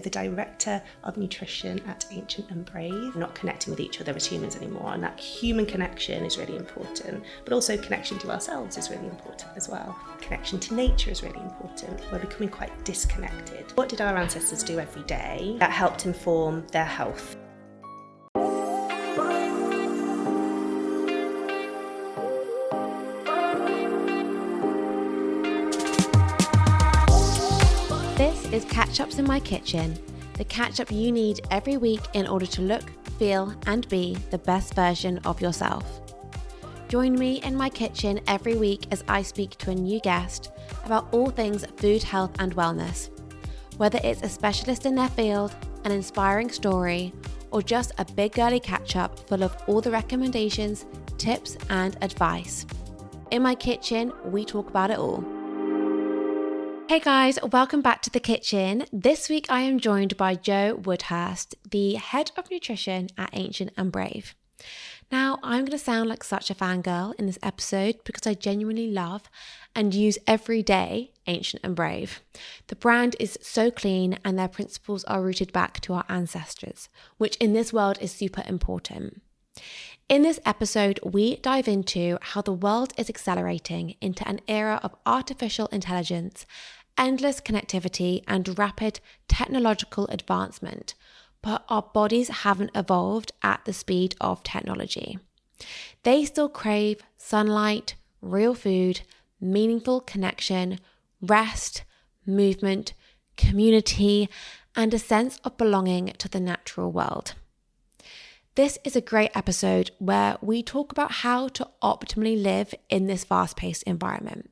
the director of nutrition at Ancient and Brave. We're not connecting with each other as humans anymore, and that human connection is really important, but also connection to ourselves is really important as well. Connection to nature is really important. We're becoming quite disconnected. What did our ancestors do every day that helped inform their health? This is Catch Ups in My Kitchen, the catch up you need every week in order to look, feel and be the best version of yourself. Join me in my kitchen every week as I speak to a new guest about all things food, health and wellness. Whether it's a specialist in their field, an inspiring story, or just a big girly catch up full of all the recommendations, tips and advice. In my kitchen, we talk about it all. Hey guys, welcome back to the kitchen. This week I am joined by Jo Woodhurst, the head of nutrition at Ancient and Brave. Now, I'm going to sound like such a fangirl in this episode because I genuinely love and use every day Ancient and Brave. The brand is so clean and their principles are rooted back to our ancestors, which in this world is super important. In this episode, we dive into how the world is accelerating into an era of artificial intelligence, endless connectivity, and rapid technological advancement, but our bodies haven't evolved at the speed of technology. They still crave sunlight, real food, meaningful connection, rest, movement, community, and a sense of belonging to the natural world. This is a great episode where we talk about how to optimally live in this fast-paced environment.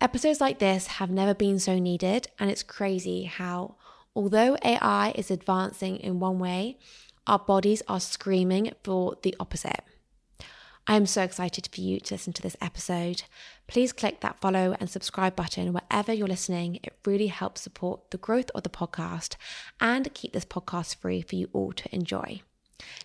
Episodes like this have never been so needed, and it's crazy how, although AI is advancing in one way, our bodies are screaming for the opposite. I am so excited for you to listen to this episode. Please click that follow and subscribe button wherever you're listening. It really helps support the growth of the podcast and keep this podcast free for you all to enjoy.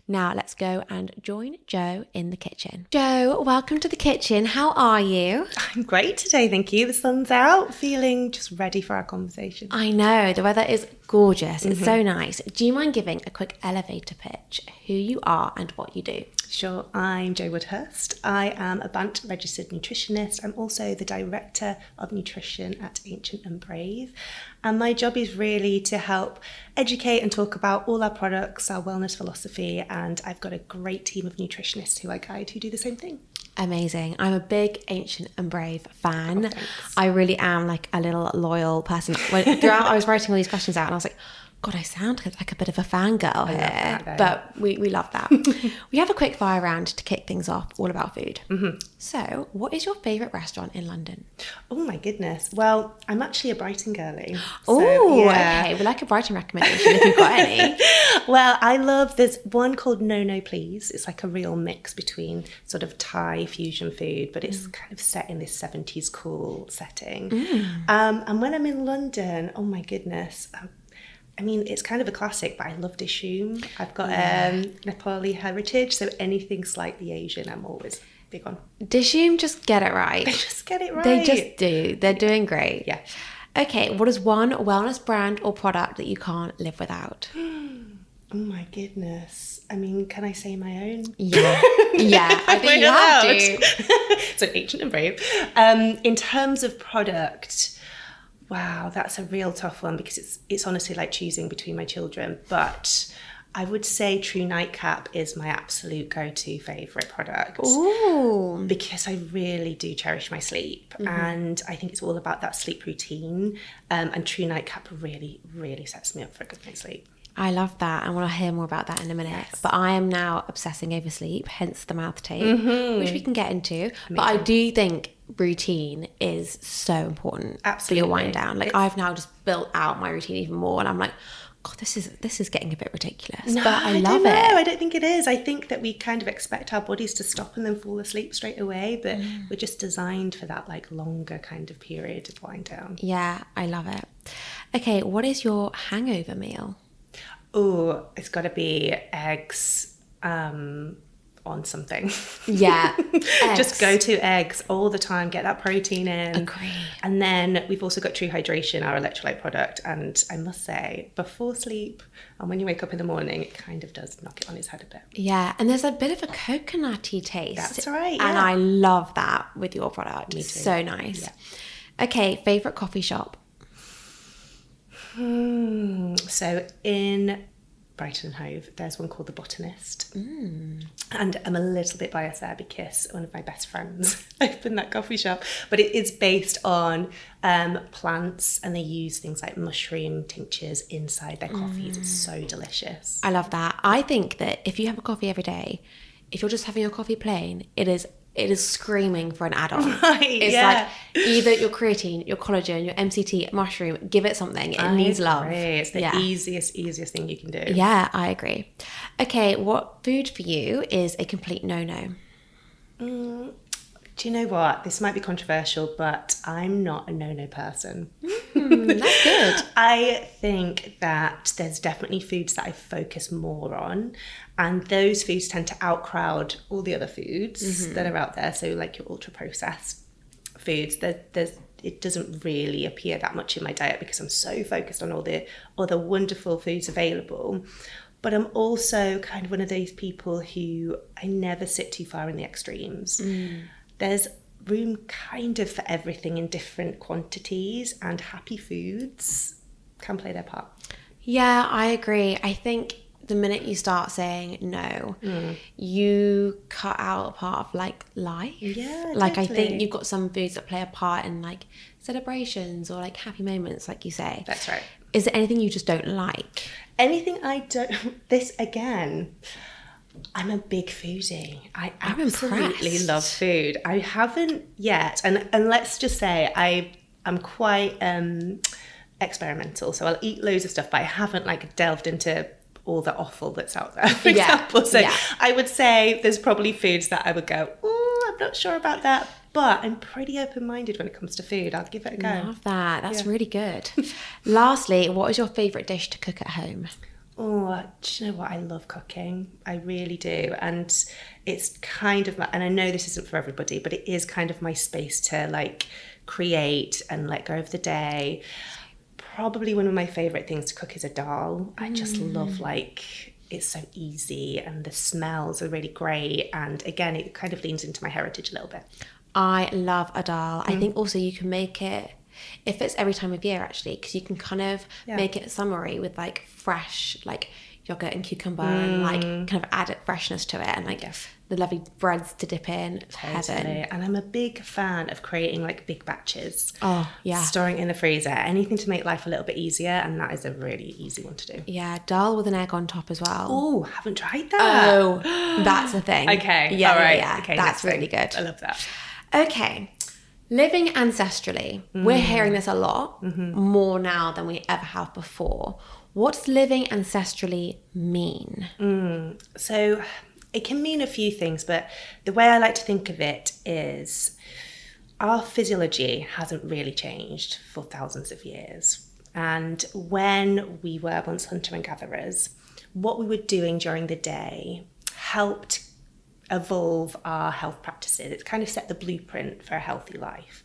Now let's go and join Jo in the kitchen. Jo, welcome to the kitchen. How are you? I'm great today, thank you. The sun's out, feeling just ready for our conversation. I know, the weather is gorgeous. It's so nice. Do you mind giving a quick elevator pitch, who you are and what you do? Sure, I'm Jo Woodhurst. I am a BANT registered nutritionist. I'm also the director of nutrition at Ancient and Brave. And my job is really to help educate and talk about all our products, our wellness philosophy, and I've got a great team of nutritionists who I guide who do the same thing. Amazing. I'm a big Ancient and Brave fan. Oh, thanks. I really am like a little loyal person. Throughout I was writing all these questions out and I was like, God, I sound like a bit of a fangirl here. That, but we love that. We have a quick fire round to kick things off, all about food. So, what is your favourite restaurant in London? Oh my goodness. Well, I'm actually a Brighton girlie. Okay. We like a Brighton recommendation if you've got any. Well, there's one called No Please. It's like a real mix between sort of Thai fusion food, but it's kind of set in this 70s cool setting. And when I'm in London, oh my goodness, I mean, it's kind of a classic, but I love Dishoom. I've got Nepali heritage, so anything slightly Asian, I'm always big on. Dishoom just get it right. They just get it right. They just do. They're doing great. Yeah. Okay, what is one wellness brand or product that you can't live without? Oh my goodness. I mean, can I say my own? Yeah, I think you have to. So Ancient and Brave. In terms of product, wow, that's a real tough one because it's honestly like choosing between my children. But I would say True Nightcap is my absolute go-to favourite product. Ooh. Because I really do cherish my sleep. And I think it's all about that sleep routine. And True Nightcap really, really sets me up for a good night's sleep. I love that. I want to hear more about that in a minute. Yes. But I am now obsessing over sleep, hence the mouth tape, which we can get into. Amazing. But I do think routine is so important. Absolutely. For your wind down. Like I've now just built out my routine even more and I'm like, God, this is getting a bit ridiculous. No, but I love it. I don't think it is. I think that we kind of expect our bodies to stop and then fall asleep straight away, but we're just designed for that like longer kind of period of wind down. Yeah, I love it. Okay, what is your hangover meal? Oh, it's got to be eggs, on something. Yeah. Just go to eggs all the time, get that protein in. Agree. And then we've also got True Hydration, our electrolyte product. And I must say, before sleep and when you wake up in the morning, it kind of does knock it on its head a bit. Yeah, and there's a bit of a coconutty taste. That's right, And yeah. I love that with your product. Me too. So nice. Yeah. Okay, favourite coffee shop? So in Brighton and Hove, there's one called The Botanist. And I'm a little bit biased there because one of my best friends opened that coffee shop. But it is based on plants, and they use things like mushroom tinctures inside their coffees. It's so delicious. I love that. I think that if you have a coffee every day, if you're just having your coffee plain, it is screaming for an add-on. Right, it's like either your creatine, your collagen, your MCT, mushroom, give it something. It needs love. It's the easiest thing you can do. Yeah, I agree. Okay, what food for you is a complete no-no? Do you know what? This might be controversial, but I'm not a no-no person. That's good. I think that there's definitely foods that I focus more on, and those foods tend to outcrowd all the other foods that are out there. So like your ultra-processed foods, it doesn't really appear that much in my diet because I'm so focused on all the other wonderful foods available. But I'm also kind of one of those people who I never sit too far in the extremes. There's room kind of for everything in different quantities, and happy foods can play their part. Yeah, I agree. I think the minute you start saying no, you cut out a part of like life. Yeah, like totally. I think you've got some foods that play a part in like celebrations or like happy moments, like you say. That's right. Is there anything you just don't like? Anything I don't... This, again... I'm a big foodie. I'm absolutely impressed. love food. I haven't yet, and let's just say I'm quite experimental. So I'll eat loads of stuff, but I haven't like delved into all the offal that's out there, for example. So I would say there's probably foods that I would go, I'm not sure about that, but I'm pretty open-minded when it comes to food. I'll give it a go. Love that. That's really good. Lastly, what is your favourite dish to cook at home? Oh, do you know what? I love cooking. I really do. And it's kind of and I know this isn't for everybody, but it is kind of my space to like create and let go of the day. Probably one of my favourite things to cook is a dal. I just love it's so easy and the smells are really great. And again, it kind of leans into my heritage a little bit. I love a dal. I think also you can make it, if it's every time of year actually, because you can kind of make it summery with like fresh like yogurt and cucumber and like kind of add freshness to it, and like the lovely breads to dip in. Heaven. And I'm a big fan of creating like big batches. Oh yeah. Storing in the freezer, anything to make life a little bit easier, and that is a really easy one to do. Yeah, dal with an egg on top as well. Oh, haven't tried that. Oh, that's a thing. Okay. Yeah, all right. yeah. Okay, that's really good. I love that. Okay. Living ancestrally. We're hearing this a lot, more now than we ever have before. What does living ancestrally mean? So it can mean a few things, but the way I like to think of it is our physiology hasn't really changed for thousands of years. And when we were once hunter and gatherers, what we were doing during the day helped evolve our health practices. It's kind of set the blueprint for a healthy life.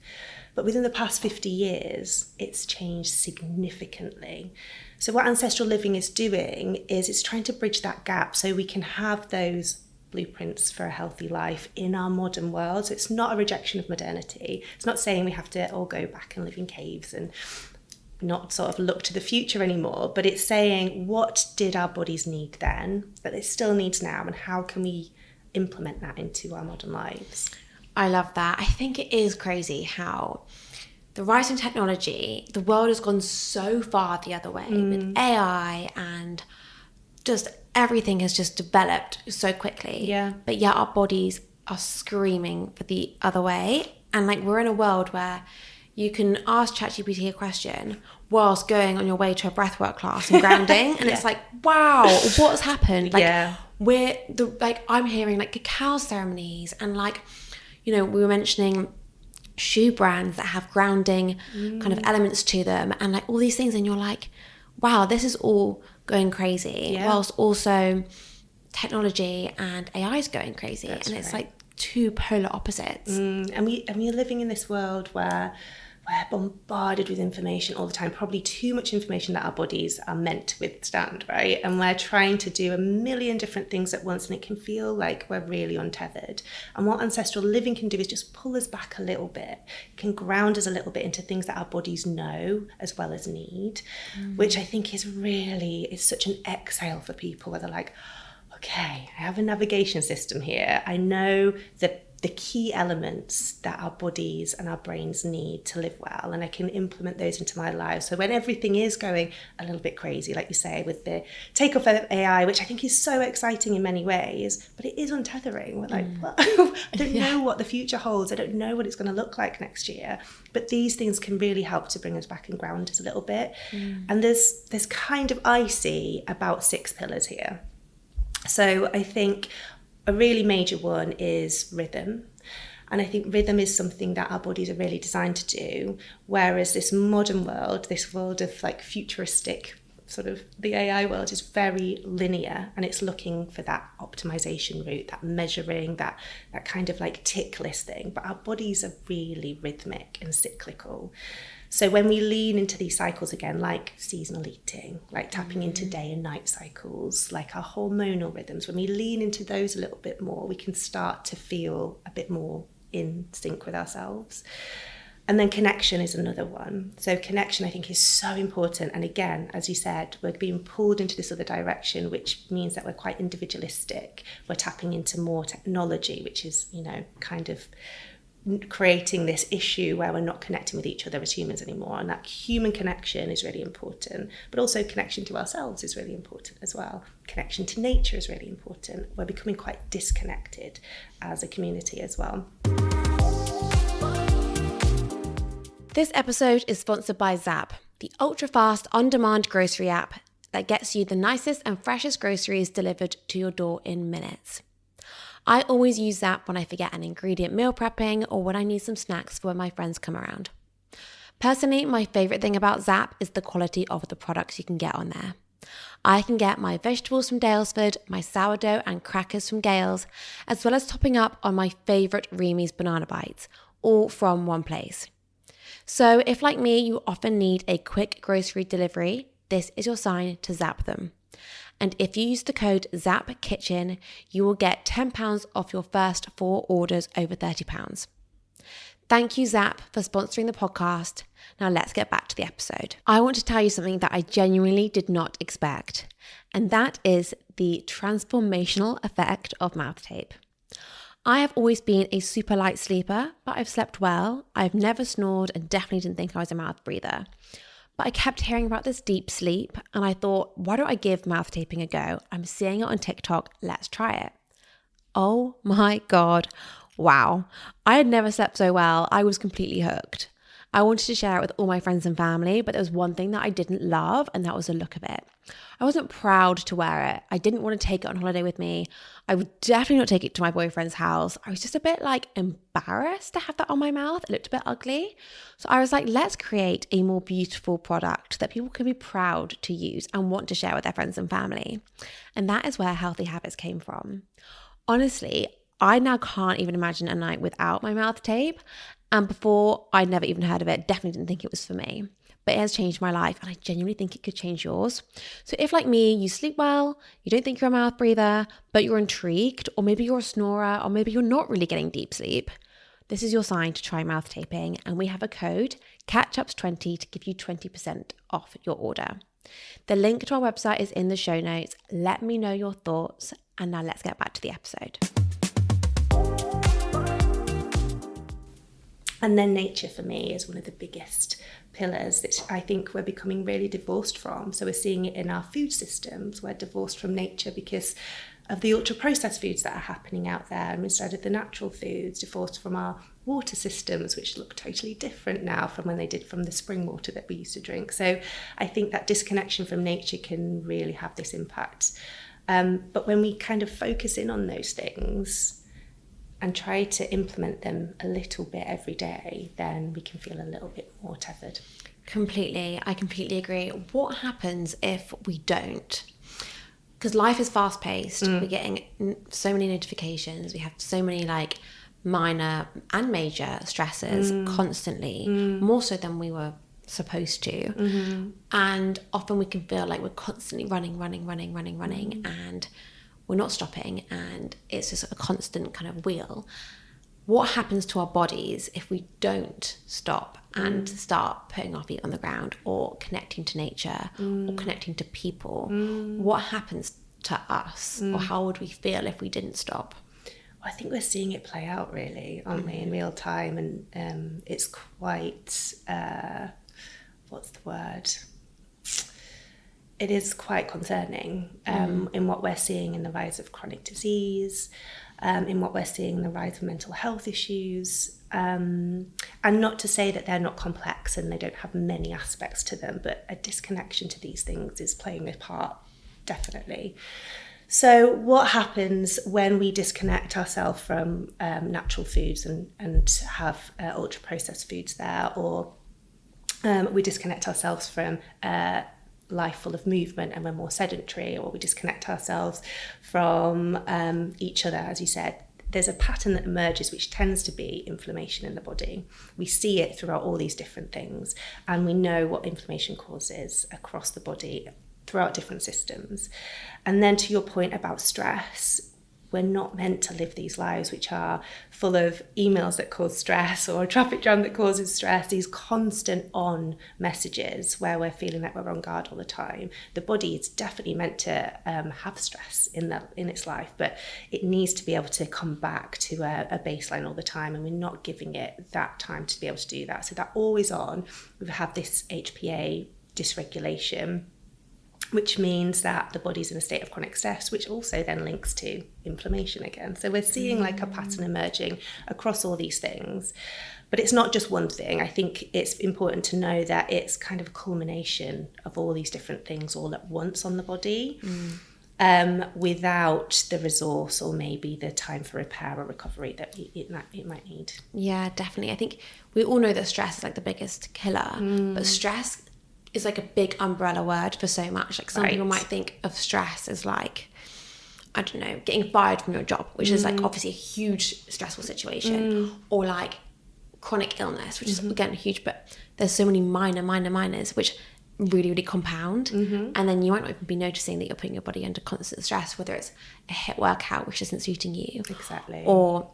But within the past 50 years, it's changed significantly. So what ancestral living is doing is it's trying to bridge that gap so we can have those blueprints for a healthy life in our modern world. So it's not a rejection of modernity. It's not saying we have to all go back and live in caves and not sort of look to the future anymore, but it's saying what did our bodies need then that it still needs now, and how can we implement that into our modern lives? I love that. I think it is crazy how the rise in technology, the world has gone so far the other way with AI, and just everything has just developed so quickly. Yeah. But yet our bodies are screaming for the other way. And like we're in a world where you can ask ChatGPT a question whilst going on your way to a breathwork class and grounding. And it's like, wow, what's happened? Like I'm hearing like cacao ceremonies, and like, you know, we were mentioning shoe brands that have grounding kind of elements to them, and like all these things, and you're like, wow, this is all going crazy, whilst also technology and AI is going crazy. That's and it's right. Like two polar opposites. And we're living in this world where we're bombarded with information all the time, probably too much information that our bodies are meant to withstand, right? And we're trying to do a million different things at once, and it can feel like we're really untethered. And what ancestral living can do is just pull us back a little bit. It can ground us a little bit into things that our bodies know as well as need, which I think is such an exhale for people, where they're like, okay, I have a navigation system here. I know the key elements that our bodies and our brains need to live well, and I can implement those into my life. So when everything is going a little bit crazy, like you say, with the takeoff of AI, which I think is so exciting in many ways, but it is untethering. We're like, well, I don't know what the future holds. I don't know what it's going to look like next year. But these things can really help to bring us back and ground us a little bit. And there's kind of, I see about 6 pillars here. So I think a really major one is rhythm. And I think rhythm is something that our bodies are really designed to do. Whereas this modern world, this world of like futuristic, sort of the AI world, is very linear, and it's looking for that optimization route, that measuring, that kind of like tick list thing. But our bodies are really rhythmic and cyclical. So when we lean into these cycles again, like seasonal eating, like tapping into day and night cycles, like our hormonal rhythms, when we lean into those a little bit more, we can start to feel a bit more in sync with ourselves. And then connection is another one. So connection, I think, is so important. And again, as you said, we're being pulled into this other direction, which means that we're quite individualistic. We're tapping into more technology, which is, kind of creating this issue where we're not connecting with each other as humans anymore. And that human connection is really important, but also connection to ourselves is really important as well. Connection to nature is really important. We're becoming quite disconnected as a community as well. This episode is sponsored by Zap, the ultra-fast on-demand grocery app that gets you the nicest and freshest groceries delivered to your door in minutes. I always use Zap when I forget an ingredient meal prepping or when I need some snacks for when my friends come around. Personally, my favourite thing about Zap is the quality of the products you can get on there. I can get my vegetables from Dalesford, my sourdough and crackers from Gales, as well as topping up on my favourite Reamy's banana bites, all from one place. So if, like me, you often need a quick grocery delivery, this is your sign to Zap them. And if you use the code ZAPKitchen, you will get £10 off your first 4 orders over £30. Thank you, Zap, for sponsoring the podcast. Now let's get back to the episode. I want to tell you something that I genuinely did not expect, and that is the transformational effect of mouth tape. I have always been a super light sleeper, but I've slept well. I've never snored and definitely didn't think I was a mouth breather. But I kept hearing about this deep sleep, and I thought, why don't I give mouth taping a go? I'm seeing it on TikTok, let's try it. Oh my God, wow. I had never slept so well. I was completely hooked. I wanted to share it with all my friends and family, but there was one thing that I didn't love, and that was the look of it. I wasn't proud to wear it. I didn't want to take it on holiday with me. I would definitely not take it to my boyfriend's house. I was just a bit embarrassed to have that on my mouth. It looked a bit ugly. So I was like, let's create a more beautiful product that people can be proud to use and want to share with their friends and family. And that is where Healthy Habits came from. Honestly, I now can't even imagine a night without my mouth tape. And before, I'd never even heard of it, definitely didn't think it was for me. But it has changed my life, and I genuinely think it could change yours. So if, like me, you sleep well, you don't think you're a mouth breather, but you're intrigued, or maybe you're a snorer, or maybe you're not really getting deep sleep, this is your sign to try mouth taping. And we have a code, CATCHUPS20, to give you 20% off your order. The link to our website is in the show notes. Let me know your thoughts, and now let's get back to the episode. And then nature for me is one of the biggest pillars that I think we're becoming really divorced from. So we're seeing it in our food systems. We're divorced from nature because of the ultra-processed foods that are happening out there, and instead of the natural foods, divorced from our water systems, which look totally different now from when they did from the spring water that we used to drink. So I think that disconnection from nature can really have this impact. But when we kind of focus in on those things and try to implement them a little bit every day, then we can feel a little bit more tethered. Completely. I completely agree. What happens if we don't? because life is fast paced. We're getting so many notifications. We have so many like minor and major stresses constantly, more so than we were supposed to. And often we can feel like we're constantly running, and we're not stopping, and it's just a constant kind of wheel. What happens to our bodies if we don't stop and start putting our feet on the ground, or connecting to nature, or connecting to people? What happens to us, or how would we feel if we didn't stop? I think we're seeing it play out, really, aren't we, in real time, and it's quite what's the word? It is quite concerning in what we're seeing in the rise of chronic disease, in what we're seeing in the rise of mental health issues, and not to say that they're not complex and they don't have many aspects to them, but a disconnection to these things is playing a part, definitely. So what happens when we disconnect ourselves from natural foods and have ultra processed foods there, or we disconnect ourselves from life full of movement and we're more sedentary, or we disconnect ourselves from each other, as you said? There's a pattern that emerges which tends to be inflammation in the body. We see it throughout all these different things, and we know what inflammation causes across the body throughout different systems. And then to your point about stress, we're not meant to live these lives which are full of emails that cause stress, or a traffic jam that causes stress, these constant on messages where we're feeling like we're on guard all the time. The body is definitely meant to have stress in its life, but it needs to be able to come back to a baseline all the time, and we're not giving it that time to be able to do that. So that always on, we have this HPA dysregulation, which means that the body's in a state of chronic stress, which also then links to inflammation again. So we're seeing like a pattern emerging across all these things. But it's not just one thing. I think it's important to know that it's kind of a culmination of all these different things all at once on the body, without the resource or maybe the time for repair or recovery that it might need. Yeah, definitely. I think we all know that stress is like the biggest killer, but stress is like a big umbrella word for so much. Like some people might think of stress as like, I don't know, getting fired from your job, which is like obviously a huge stressful situation, or like chronic illness, which is again huge, but there's so many minors which really, really compound. And then you might not even be noticing that you're putting your body under constant stress, whether it's a HIIT workout which isn't suiting you. Exactly. Or,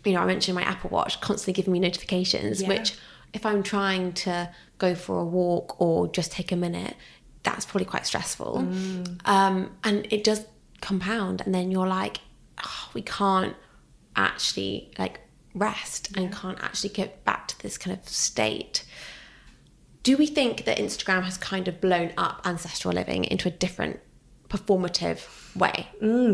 you know, I mentioned my Apple Watch constantly giving me notifications, which if I'm trying to go for a walk or just take a minute, that's probably quite stressful. And it does compound, and then you're like, oh, we can't actually like rest and can't actually get back to this kind of state. Do we think that Instagram has kind of blown up ancestral living into a different performative way?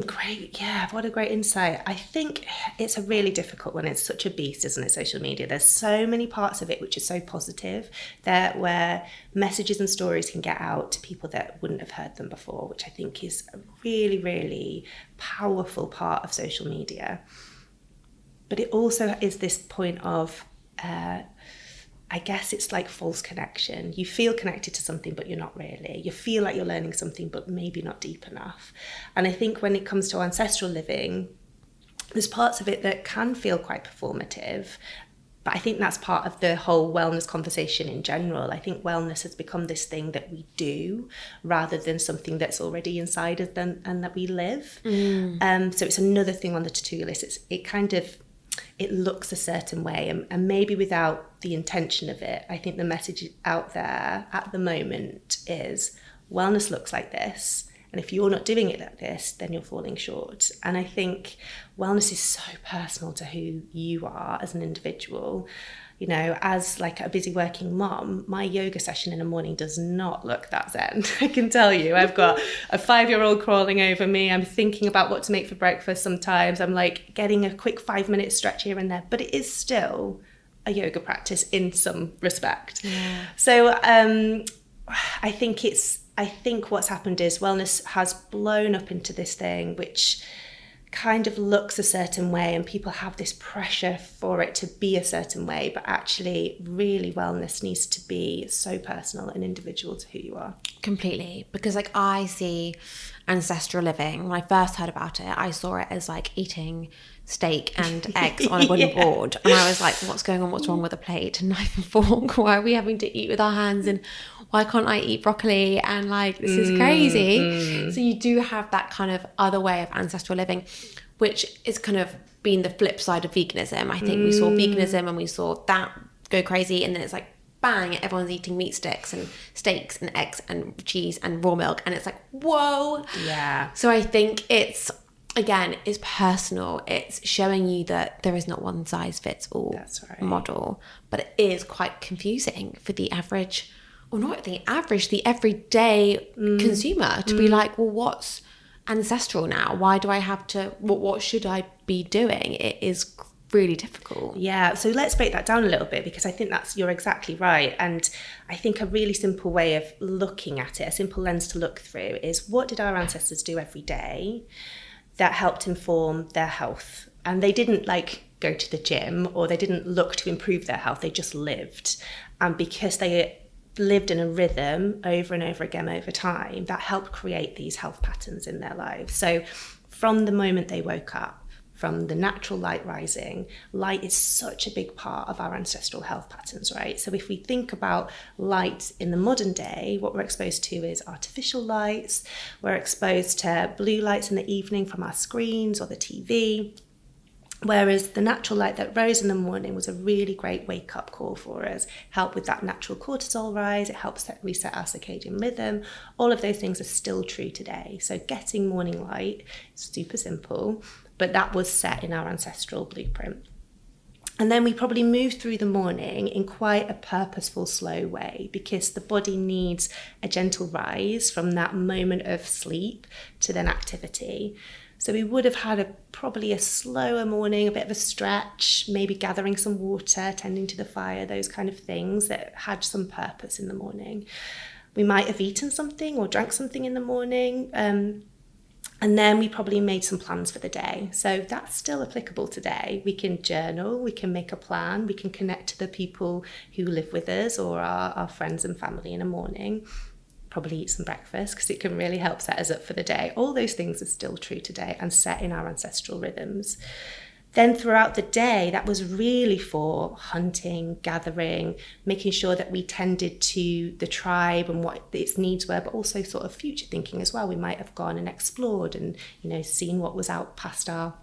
Great. Yeah, what a great insight. I think it's a really difficult one. It's such a beast, isn't it, social media? There's so many parts of it which are so positive, that where messages and stories can get out to people that wouldn't have heard them before, which I think is a really, really powerful part of social media. But it also is this point of I guess it's like false connection. You feel connected to something, but you're not really. You feel like you're learning something, but maybe not deep enough. And I think when it comes to ancestral living, there's parts of it that can feel quite performative. But I think that's part of the whole wellness conversation in general. I think wellness has become this thing that we do rather than something that's already inside us and that we live. So it's another thing on the to-do list. It looks a certain way, and maybe without the intention of it. I think the message out there at the moment is wellness looks like this, and if you're not doing it like this, then you're falling short. And I think wellness is so personal to who you are as an individual. You know, as like a busy working mom, my yoga session in the morning does not look that zen. I can tell you, I've got a 5-year-old crawling over me. I'm thinking about what to make for breakfast sometimes. I'm like getting a quick 5-minute stretch here and there, but it is still a yoga practice in some respect. Yeah. So I think what's happened is wellness has blown up into this thing which kind of looks a certain way and people have this pressure for it to be a certain way, but actually really wellness needs to be so personal and individual to who you are. Completely. Because like I see ancestral living, when I first heard about it, I saw it as like eating steak and eggs on a wooden board, and I was like, what's going on? What's wrong with a plate and knife and fork? Why are we having to eat with our hands, and why can't I eat broccoli? And like, this is crazy. So you do have that kind of other way of ancestral living, which is kind of been the flip side of veganism. I think we saw veganism and we saw that go crazy, and then it's like bang, everyone's eating meat sticks and steaks and eggs and cheese and raw milk, and it's like, whoa. Yeah. So I think it's, again, it's personal. It's showing you that there is not one size fits all model, but it is quite confusing for the average, or not the average, the everyday consumer to be like, well, what's ancestral now? Why do I have to, what should I be doing? It is really difficult. Yeah, so let's break that down a little bit, because I think you're exactly right. And I think a really simple way of looking at it, a simple lens to look through, is what did our ancestors do every day that helped inform their health? And they didn't like go to the gym, or they didn't look to improve their health, they just lived. And because they lived in a rhythm over and over again over time, that helped create these health patterns in their lives. So from the moment they woke up, from the natural light rising, light is such a big part of our ancestral health patterns, right? So if we think about light in the modern day, what we're exposed to is artificial lights. We're exposed to blue lights in the evening from our screens or the TV. Whereas the natural light that rose in the morning was a really great wake-up call for us, help with that natural cortisol rise, it helps reset our circadian rhythm. All of those things are still true today. So getting morning light is super simple, but that was set in our ancestral blueprint. And then we probably moved through the morning in quite a purposeful, slow way, because the body needs a gentle rise from that moment of sleep to then activity. So we would have had probably a slower morning, a bit of a stretch, maybe gathering some water, tending to the fire, those kind of things that had some purpose in the morning. We might have eaten something or drank something in the morning, and then we probably made some plans for the day. So that's still applicable today. We can journal, we can make a plan, we can connect to the people who live with us or our friends and family in the morning. Probably eat some breakfast, because it can really help set us up for the day. All those things are still true today and set in our ancestral rhythms. Then throughout the day, that was really for hunting, gathering, making sure that we tended to the tribe and what its needs were, but also sort of future thinking as well. We might have gone and explored and, seen what was out past our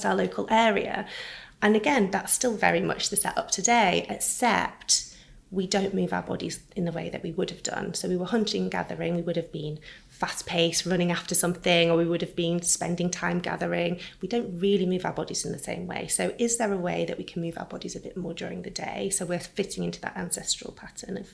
local area. And again, that's still very much the setup today, except we don't move our bodies in the way that we would have done. So we were hunting and gathering, we would have been fast-paced, running after something, or we would have been spending time gathering. We don't really move our bodies in the same way. So is there a way that we can move our bodies a bit more during the day? So we're fitting into that ancestral pattern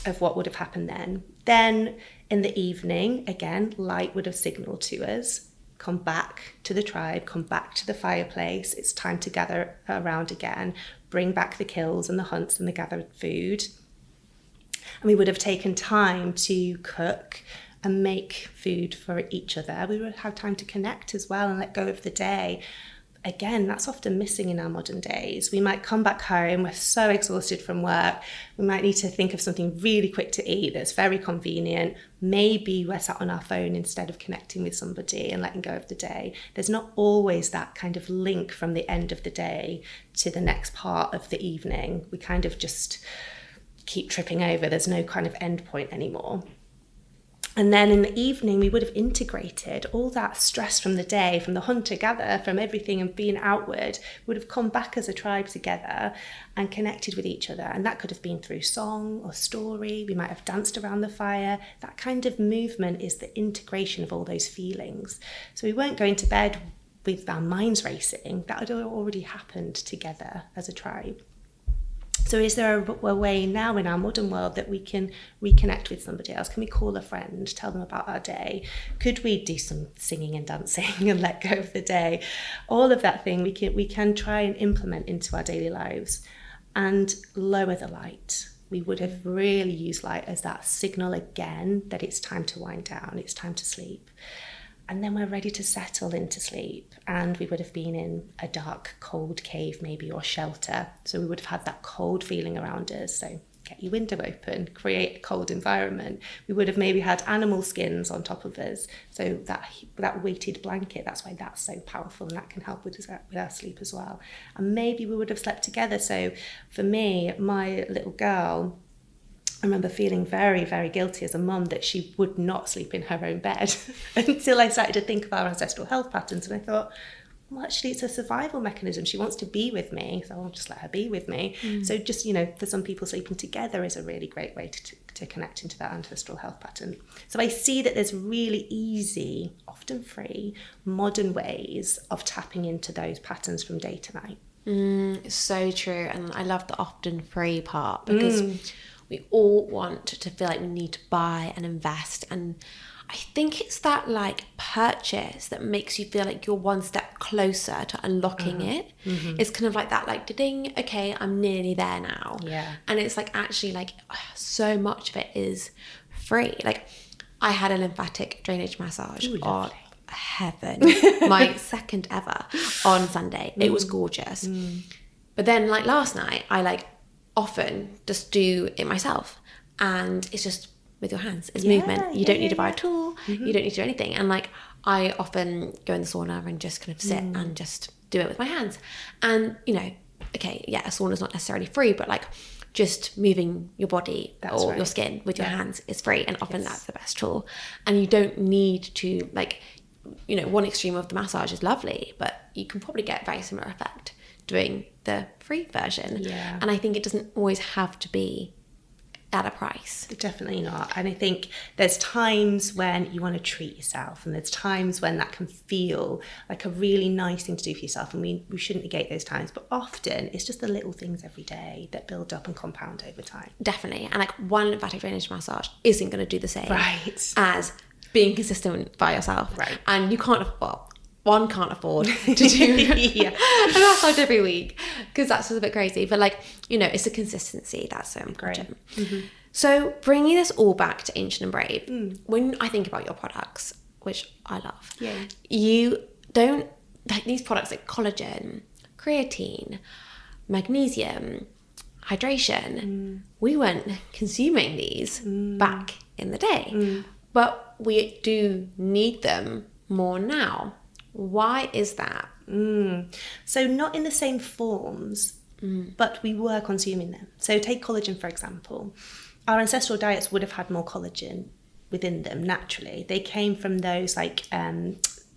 of what would have happened then. Then in the evening, again, light would have signaled to us, come back to the tribe, come back to the fireplace. It's time to gather around again, bring back the kills and the hunts and the gathered food. And we would have taken time to cook and make food for each other. We would have time to connect as well and let go of the day. Again, that's often missing in our modern days. We might come back home, we're so exhausted from work, we might need to think of something really quick to eat that's very convenient. Maybe we're sat on our phone instead of connecting with somebody and letting go of the day. There's not always that kind of link from the end of the day to the next part of the evening. We kind of just keep tripping over. There's no kind of end point anymore. And then in the evening, we would have integrated all that stress from the day, from the hunter-gatherer, from everything and being outward, would have come back as a tribe together and connected with each other. And that could have been through song or story. We might have danced around the fire. That kind of movement is the integration of all those feelings. So we weren't going to bed with our minds racing. That had already happened together as a tribe. So is there a way now in our modern world that we can reconnect with somebody else? Can we call a friend, tell them about our day? Could we do some singing and dancing and let go of the day? All of that thing we can try and implement into our daily lives and lower the light. We would have really used light as that signal again that it's time to wind down, it's time to sleep. And then we're ready to settle into sleep. And we would have been in a dark, cold cave maybe, or shelter. So we would have had that cold feeling around us. So get your window open, create a cold environment. We would have maybe had animal skins on top of us. So that weighted blanket, that's why that's so powerful, and that can help with our sleep as well. And maybe we would have slept together. So for me, my little girl, I remember feeling very, very guilty as a mum that she would not sleep in her own bed until I started to think of our ancestral health patterns. And I thought, well, actually, it's a survival mechanism. She wants to be with me, so I'll just let her be with me. So just, for some people, sleeping together is a really great way to connect into that ancestral health pattern. So I see that there's really easy, often free, modern ways of tapping into those patterns from day to night. It's so true. And I love the often free part, because we all want to feel like we need to buy and invest. And I think it's that purchase that makes you feel like you're one step closer to unlocking it. It's kind of like that, ding, okay, I'm nearly there now. Yeah. And it's actually so much of it is free. I had a lymphatic drainage massage. Ooh, on heaven, my second ever, on Sunday. It was gorgeous. But then last night, I often just do it myself, and it's just with your hands. It's movement. You don't need to buy a tool. You don't need to do anything. And I often go in the sauna and just kind of sit and just do it with my hands. And okay, yeah, a sauna's not necessarily free, but just moving your body your skin with your hands is free, and often that's the best tool. And you don't need to one extreme of the massage is lovely, but you can probably get a very similar effect doing the free version. Yeah. And I think it doesn't always have to be at a price. Definitely not. And I think there's times when you want to treat yourself, and there's times when that can feel like a really nice thing to do for yourself, and we shouldn't negate those times, but often it's just the little things every day that build up and compound over time. Definitely. And one lymphatic drainage massage isn't going to do the same as being consistent by yourself. Right. And you can't one can't afford to do a massage every week, because that's just a bit crazy. But it's the consistency that's so important. So bringing this all back to Ancient and Brave, when I think about your products, which I love, you don't these products like collagen, creatine, magnesium, hydration. We weren't consuming these back in the day, but we do need them more now. Why is that? So not in the same forms, but we were consuming them. So take collagen, for example. Our ancestral diets would have had more collagen within them naturally. They came from those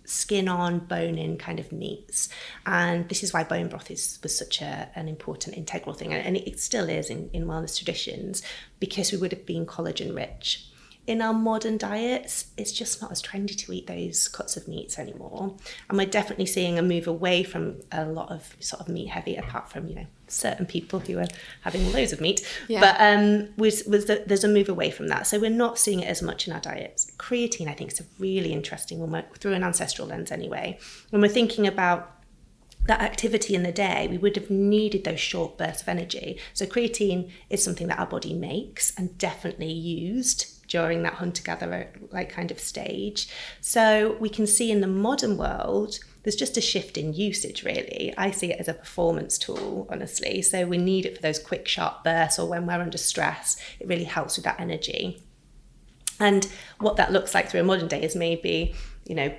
skin on, bone in kind of meats. And this is why bone broth was such an important integral thing. And it still is in wellness traditions, because we would have been collagen rich. In our modern diets, it's just not as trendy to eat those cuts of meats anymore. And we're definitely seeing a move away from a lot of sort of meat heavy, apart from, certain people who are having loads of meat. Yeah. But there's a move away from that. So we're not seeing it as much in our diets. Creatine, I think, is really interesting when we're through an ancestral lens anyway. When we're thinking about that activity in the day, we would have needed those short bursts of energy. So creatine is something that our body makes and definitely used during that hunter-gatherer kind of stage. So we can see in the modern world, there's just a shift in usage, really. I see it as a performance tool, honestly. So we need it for those quick, sharp bursts, or when we're under stress, it really helps with that energy. And what that looks like through a modern day is maybe,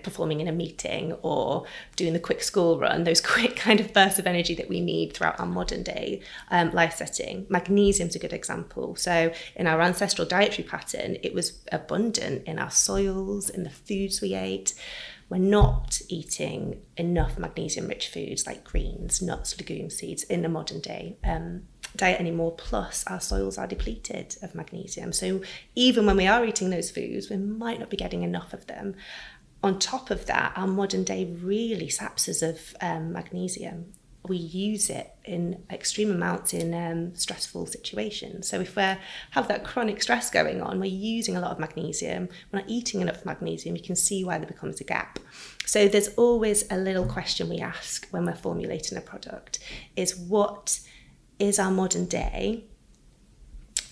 performing in a meeting or doing the quick school run, those quick kind of bursts of energy that we need throughout our modern day life setting. Magnesium's a good example. So in our ancestral dietary pattern, it was abundant in our soils, in the foods we ate. We're not eating enough magnesium-rich foods like greens, nuts, legumes, seeds in the modern day diet anymore. Plus, our soils are depleted of magnesium. So even when we are eating those foods, we might not be getting enough of them. On top of that, our modern day really saps us of magnesium. We use it in extreme amounts in stressful situations. So if we have that chronic stress going on, we're using a lot of magnesium. We're not eating enough magnesium. You can see why there becomes a gap. So there's always a little question we ask when we're formulating a product, is what is our modern day?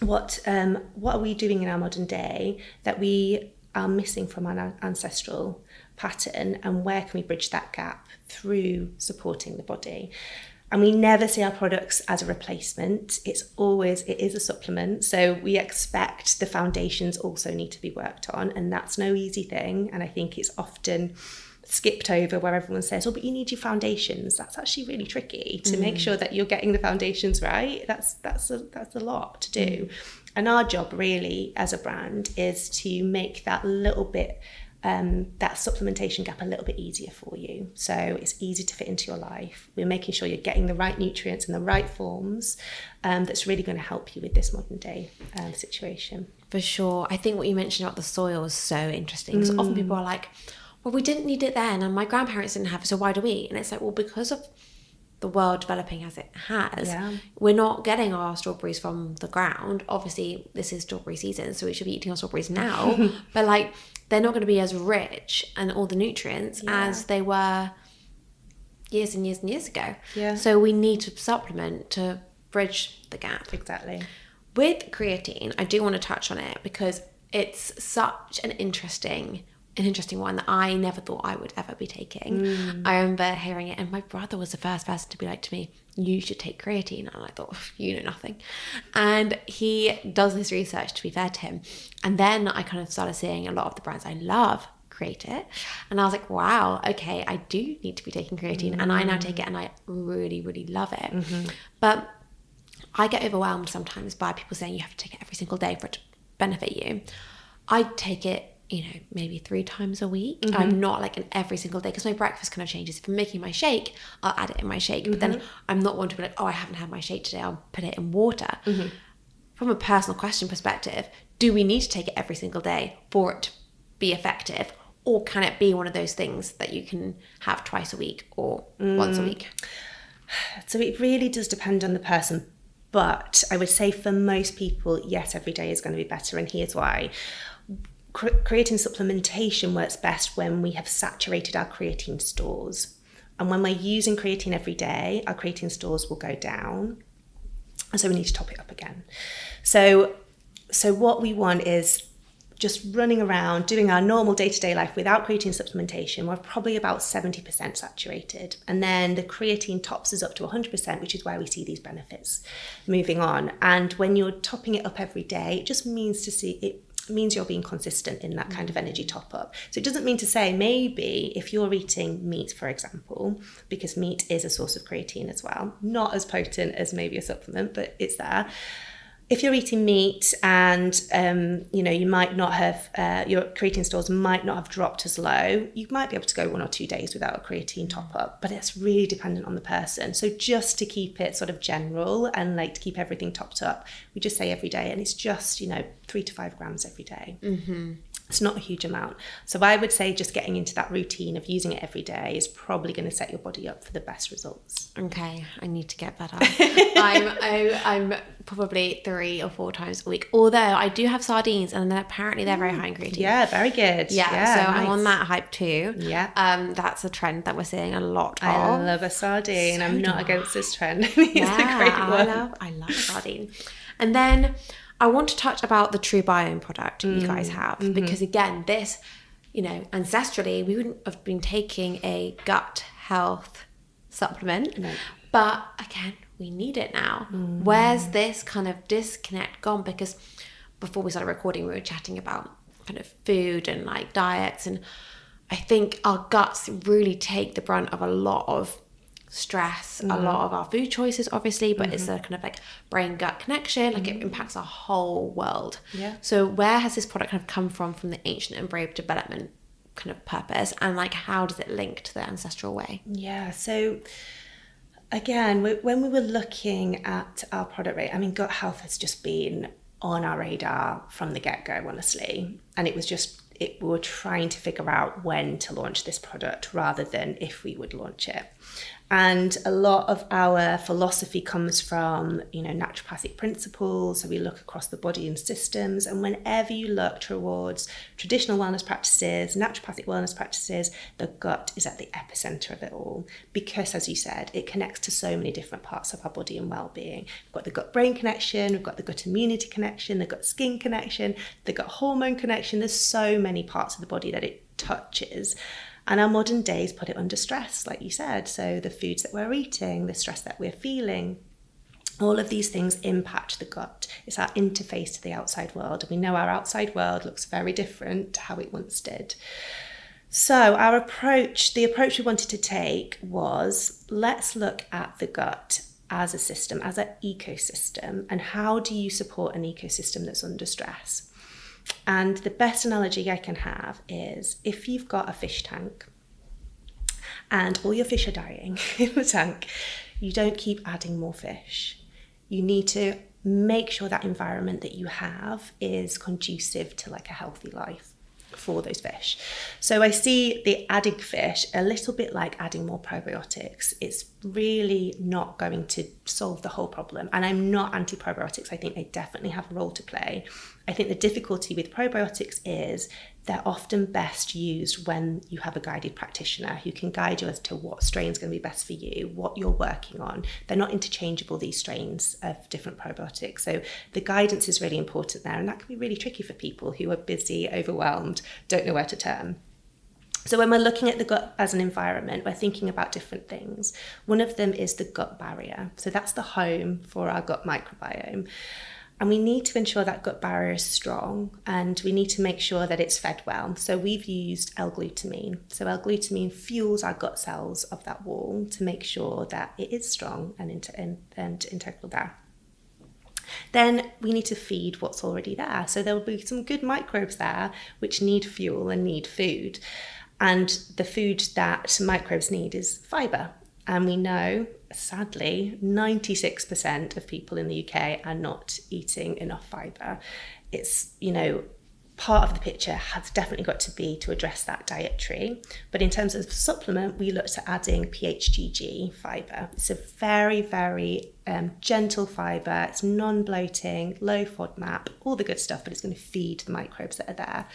What are we doing in our modern day that we are missing from our ancestral pattern, and where can we bridge that gap through supporting the body. And we never see our products as a replacement. It is a supplement. So we expect the foundations also need to be worked on, and that's no easy thing. And I think it's often skipped over, where everyone says, oh, but you need your foundations. That's actually really tricky to make sure that you're getting the foundations right. That's a lot to do. And our job really as a brand is to make that little bit, that supplementation gap a little bit easier for you. So it's easy to fit into your life. We're making sure you're getting the right nutrients in the right forms, that's really going to help you with this modern day situation. For sure. I think what you mentioned about the soil is so interesting. So often people are like, well, we didn't need it then, and my grandparents didn't have it, so why do we? And it's like, well, because of the world developing as it has, we're not getting our strawberries from the ground. Obviously, this is strawberry season, so we should be eating our strawberries now. But like, they're not going to be as rich and all the nutrients as they were years and years and years ago. Yeah. So we need to supplement to bridge the gap. Exactly. With creatine, I do want to touch on it because it's such an interesting one that I never thought I would ever be taking. I remember hearing it, and my brother was the first person to be like to me, you should take creatine. And I thought, you know nothing. And he does this research, to be fair to him. And then I kind of started seeing a lot of the brands I love create it. And I was like, wow, okay, I do need to be taking creatine. And I now take it, and I really, really love it. But I get overwhelmed sometimes by people saying you have to take it every single day for it to benefit you. I take it, you know, maybe 3 times a week. I'm not like an every single day, because my breakfast kind of changes. If I'm making my shake, I'll add it in my shake. But then I'm not one to be like, oh, I haven't had my shake today, I'll put it in water. From a personal question perspective, do we need to take it every single day for it to be effective? Or can it be one of those things that you can have twice a week or once a week? So it really does depend on the person. But I would say for most people, yes, every day is going to be better. And here's why. Creatine supplementation works best when we have saturated our creatine stores. And when we're using creatine every day, our creatine stores will go down. And so we need to top it up again. So what we want is just running around, doing our normal day-to-day life without creatine supplementation. We're probably about 70% saturated. And then the creatine tops us up to 100%, which is where we see these benefits moving on. And when you're topping it up every day, it just means you're being consistent in that kind of energy top up. So it doesn't mean to say, maybe if you're eating meat, for example, because meat is a source of creatine as well, not as potent as maybe a supplement, but it's there. If you're eating meat and, you might not have, your creatine stores might not have dropped as low, you might be able to go 1 or 2 days without a creatine top up, but it's really dependent on the person. So just to keep it sort of general and like to keep everything topped up, we just say every day, and it's just, 3 to 5 grams every day. It's not a huge amount. So I would say just getting into that routine of using it every day is probably going to set your body up for the best results. Okay, I need to get better. I'm probably 3 or 4 times a week, although I do have sardines, and apparently they're very high in creatine. Yeah, very good. Yeah, so nice. I'm on that hype too. Yeah. That's a trend that we're seeing a lot of. I love a sardine. I'm not against this trend. It's a great one. I love a sardine. And then I want to touch about the True Biome product you guys have, because again, this, ancestrally, we wouldn't have been taking a gut health supplement, but again, we need it now. Where's this kind of disconnect gone? Because before we started recording, we were chatting about kind of food and like diets, and I think our guts really take the brunt of a lot of stress, a lot of our food choices, obviously, but it's a kind of like brain-gut connection, like it impacts our whole world. So where has this product kind of come from the ancient and brave development kind of purpose, and like how does it link to the ancestral way? So again, when we were looking at our product rate, gut health has just been on our radar from the get-go, honestly, and we were trying to figure out when to launch this product rather than if we would launch it. And a lot of our philosophy comes from, naturopathic principles. So we look across the body and systems. And whenever you look towards traditional wellness practices, naturopathic wellness practices, the gut is at the epicenter of it all. Because, as you said, it connects to so many different parts of our body and well-being. We've got the gut-brain connection, we've got the gut immunity connection, the gut-skin connection, the gut hormone connection. There's so many parts of the body that it touches. And our modern days put it under stress, like you said. So the foods that we're eating, the stress that we're feeling, all of these things impact the gut. It's our interface to the outside world. And we know our outside world looks very different to how it once did. So the approach we wanted to take was, let's look at the gut as a system, as an ecosystem, and how do you support an ecosystem that's under stress? And the best analogy I can have is, if you've got a fish tank and all your fish are dying in the tank, you don't keep adding more fish. You need to make sure that environment that you have is conducive to like a healthy life for those fish. So I see the adding fish a little bit like adding more probiotics. It's really not going to solve the whole problem. And I'm not anti-probiotics. I think they definitely have a role to play. I think the difficulty with probiotics is they're often best used when you have a guided practitioner who can guide you as to what strain is going to be best for you, what you're working on. They're not interchangeable, these strains of different probiotics. So the guidance is really important there, and that can be really tricky for people who are busy, overwhelmed, don't know where to turn. So when we're looking at the gut as an environment, we're thinking about different things. One of them is the gut barrier. So that's the home for our gut microbiome. And we need to ensure that gut barrier is strong, and we need to make sure that it's fed well. So we've used L-glutamine. So L-glutamine fuels our gut cells of that wall to make sure that it is strong and integral there. Then we need to feed what's already there. So there will be some good microbes there which need fuel and need food. And the food that microbes need is fibre. And we know, sadly, 96% of people in the UK are not eating enough fibre. It's, part of the picture has definitely got to be to address that dietary. But in terms of supplement, we looked at adding PHGG fibre. It's a very, very gentle fibre. It's non-bloating, low FODMAP, all the good stuff, but it's going to feed the microbes that are there.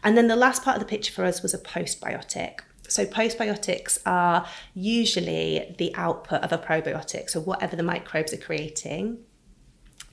And then the last part of the picture for us was a postbiotic. So postbiotics are usually the output of a probiotic. So whatever the microbes are creating,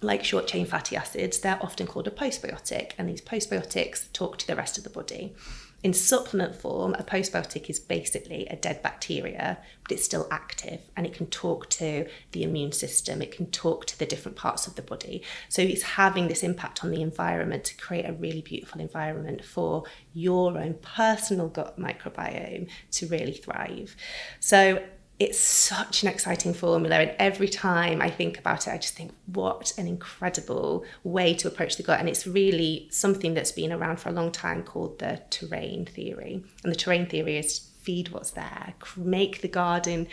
like short chain fatty acids, they're often called a postbiotic, and these postbiotics talk to the rest of the body. In supplement form, a postbiotic is basically a dead bacteria, but it's still active, and it can talk to the immune system, it can talk to the different parts of the body. So it's having this impact on the environment to create a really beautiful environment for your own personal gut microbiome to really thrive. So it's such an exciting formula, and every time I think about it, I just think, what an incredible way to approach the gut. And it's really something that's been around for a long time, called the terrain theory. And the terrain theory is feed what's there, make the garden,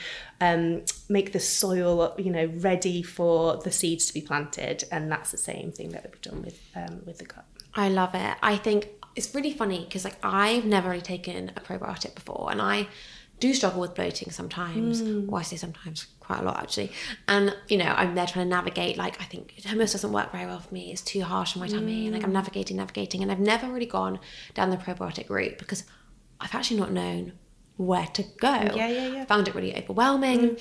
make the soil, ready for the seeds to be planted. And that's the same thing that we've done with the gut. I love it. I think it's really funny because I've never really taken a probiotic before, and I do struggle with bloating sometimes. Well, I say sometimes, quite a lot actually. And I'm there trying to navigate, I think hummus doesn't work very well for me, it's too harsh on my tummy, and I'm navigating, and I've never really gone down the probiotic route because I've actually not known where to go. Yeah. Found it really overwhelming.